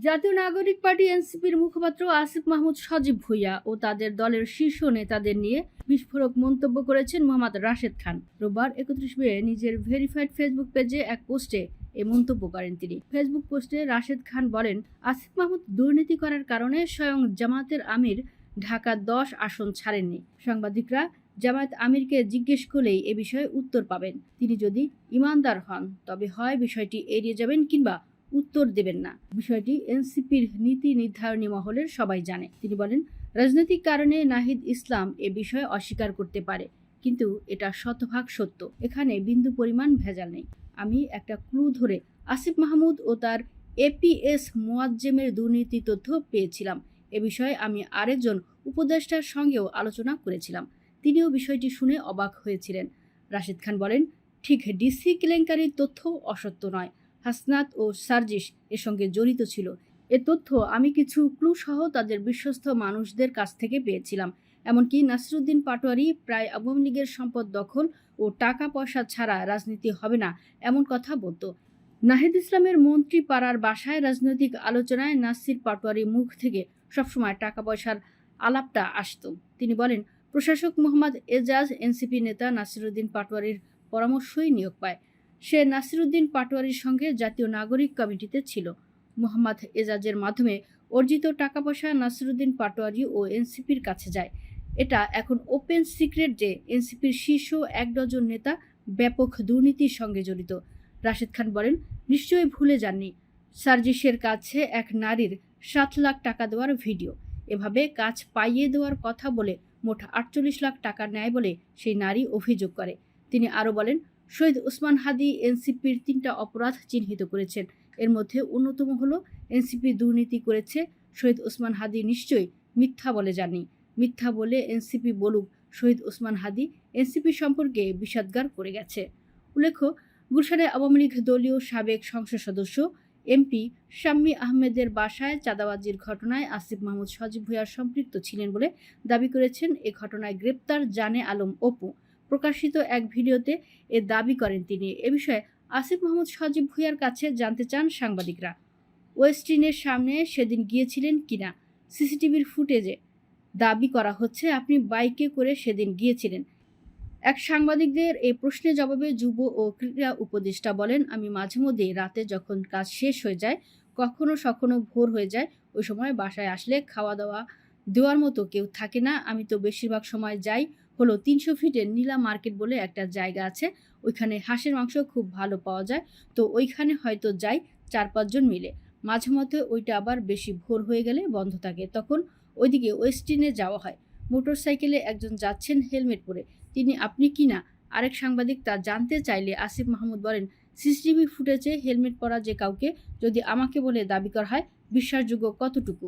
জাতীয় নাগরিক পার্টি এনসিপির মুখপাত্র আসিফ মাহমুদ সজীব ভুঁইয়া ও তাদের দলের শীর্ষ নেতাদের নিয়ে বিস্ফোরক মন্তব্য করেছেন মোহাম্মদ রাশেদ খান। রোববার 31 মে নিজের ভেরিফাইড ফেসবুক পেজে এক পোস্টে এ মন্তব্য করেন তিনি। ফেসবুক পোস্টে রাশেদ খান বলেন, আসিফ মাহমুদ দুর্নীতি করার কারণে স্বয়ং জামায়াতের আমির ঢাকা 10 আসন ছাড়েননি। সাংবাদিকরা জামায়াত আমিরকে জিজ্ঞেস করলেই এ বিষয়ে উত্তর পাবেন। তিনি যদি ইমানদার হন তবে হয় বিষয়টি এড়িয়ে যাবেন কিংবা উত্তর দেবেন না। বিষয়টি এনসিপির নীতি নির্ধারণী মহলের সবাই জানে। তিনি বলেন, রাজনৈতিক কারণে নাহিদ ইসলাম এ বিষয়ে অস্বীকার করতে পারে, কিন্তু এটা শতভাগ সত্য। এখানে বিন্দু পরিমাণ ভেজাল নেই। আমি একটা ক্লু ধরে আসিফ মাহমুদ ও তার এপিএস মোয়াজ্জেমের দুর্নীতি তথ্য পেয়েছিলাম। এ বিষয়ে আমি আরেকজন উপদেষ্টার সঙ্গেও আলোচনা করেছিলাম। তিনিও বিষয়টি শুনে অবাক হয়েছিলেন। রাশেদ খান বলেন, ঠিক ডিসি কেলেঙ্কারির তথ্য অসত্য নয়। হাসনাত ও সার্জিস এর সঙ্গে জড়িত ছিল। এ তথ্য আমি কিছু ক্লু সহ তাদের বিশ্বস্ত মানুষদের কাছ থেকে পেয়েছিলাম। এমনকি নাসিরুদ্দিন পাটোয়ারি প্রায় আওয়ামী লীগের সম্পদ দখল ও টাকা পয়সা ছাড়া রাজনীতি হবে না এমন কথা বলতো। নাহিদ ইসলামের মন্ত্রী পাড়ার বাসায় রাজনৈতিক আলোচনায় নাসির পাটোয়ারি মুখ থেকে সবসময় টাকা পয়সার আলাপটা আসতো। তিনি বলেন, প্রশাসক মোহাম্মদ এজাজ এনসিপি নেতা নাসিরুদ্দিন পাটোয়ারির পরামর্শই নিয়োগ পায়। সে নাসিরুদ্দিন পাটোয়ারির সঙ্গে জাতীয় নাগরিক কমিটিতে ছিল। মোহাম্মদ এজাজের মাধ্যমে অর্জিত টাকা পয়সা নাসিরুদ্দিন পাটোয়ারি ও এনসিপির কাছে যায়। এটা এখন ওপেন সিক্রেট যে এনসিপির শীর্ষ 1 ডজন নেতা ব্যাপক দুর্নীতির সঙ্গে জড়িত। রাশেদ খান বলেন, নিশ্চয়ই ভুলে যাননি সার্জিসের কাছে এক নারীর 7 লাখ টাকা দেওয়ার ভিডিও। এভাবে কাজ পাইয়ে দেওয়ার কথা বলে মোট 48 লাখ টাকা নেয় বলে সেই নারী অভিযোগ করে। তিনি আরও বলেন, শহীদ ওসমান হাদি এনসিপির 3টা অপরাধ চিহ্নিত করেছেন। এর মধ্যে অন্যতম হলো এনসিপি দুর্নীতি করেছে। শহীদ ওসমান হাদি নিশ্চয়ই মিথ্যা বলে যাননি। মিথ্যা বলে এনসিপি বলুক, শহীদ ওসমান হাদি এনসিপি সম্পর্কে বিষাদগার করে গেছে। উল্লেখ্য, গুলশানে আওয়ামী লীগ দলীয় সাবেক সংসদ সদস্য এমপি শাম্মী আহমেদের বাসায় চাঁদাবাজির ঘটনায় আসিফ মাহমুদ সজীব ভুঁইয়া সম্পৃক্ত ছিলেন বলে দাবি করেছেন এ ঘটনায় গ্রেপ্তার জানে আলম অপু। প্রকাশিত এক ভিডিওতে এ দাবি করেন তিনি। এ বিষয়ে আসিফ মাহমুদ সজীব ভুঁইয়ার কাছে জানতে চান সাংবাদিকরা। ওয়েস্টিনের সামনে সেদিন গিয়েছিলেন কিনা। সিসিটিভির ফুটেজে দাবি করা হচ্ছে আপনি বাইকে করে সেদিন গিয়েছিলেন। এক সাংবাদিকদের এই প্রশ্নের জবাবে যুব ও ক্রীড়া উপদেষ্টা বলেন, আমি মাঝে মধ্যে রাতে যখন কাজ শেষ হয়ে যায়, কখনো ভোর হয়ে যায়, ওই সময় বাসায় আসলে খাওয়া দাওয়া দেওয়ার মতো কেউ থাকে না। আমি তো বেশিরভাগ সময় যাই হলো 300 ফিটের নীলা মার্কেট বলে একটা জায়গা আছে, ওইখানে হাঁসের মাংস খুব ভালো পাওয়া যায়। তো ওইখানে হয়তো যাই 4-5 জন মিলে। মাঝে মধ্যে ওইটা আবার বেশি ভোর হয়ে গেলে বন্ধ থাকে, তখন ওইদিকে ওয়েস্টিনে যাওয়া হয়। মোটরসাইকেলে একজন যাচ্ছেন হেলমেট পরে, তিনি আপনি কিনা। আরেক সাংবাদিক তা জানতে চাইলে আসিফ মাহমুদ বলেন, সিসিটিভি ফুটেজে হেলমেট পরা যে কাউকে যদি আমাকে বলে দাবি করা হয়, বিশ্বাসযোগ্য কতটুকু।